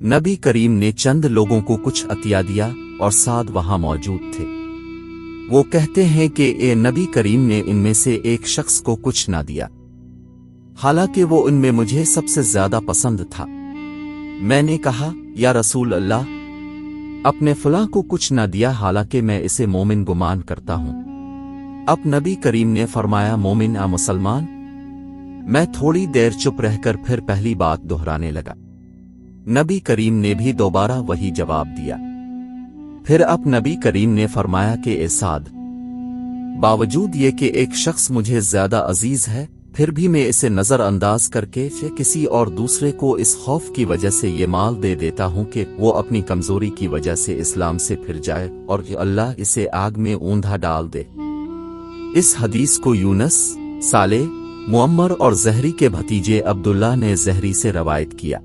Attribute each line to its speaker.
Speaker 1: नबी करीम ने चंद लोगों को कुछ अतिया दिया और साद वहां मौजूद थे। वो कहते हैं कि ए नबी करीम ने इनमें से एक शख्स को कुछ ना दिया, हालांकि वो उनमें मुझे सबसे ज्यादा पसंद था। मैंने कहा, या रसूल अल्लाह, अपने फलां को कुछ ना दिया, हालांकि मैं इसे मोमिन गुमान करता हूं। अब नबी करीम ने फरमाया, मोमिन आ मुसलमान। मैं थोड़ी देर चुप रहकर फिर पहली बात दोहराने लगा। नबी करीम ने भी दोबारा वही जवाब दिया। फिर अब नबी करीम ने फरमाया कि ए साद, बावजूद ये कि एक शख्स मुझे ज्यादा अजीज है, फिर भी मैं इसे नजरअंदाज करके किसी और दूसरे को इस खौफ की वजह से ये माल दे देता हूं कि वो अपनी कमजोरी की वजह से इस्लाम से फिर जाए और अल्लाह इसे आग में ऊंधा डाल दे। इस हदीस को यूनस, साले, मुअम्मर और ज़हरी के भतीजे अब्दुल्लाह ने ज़हरी से रवायत किया।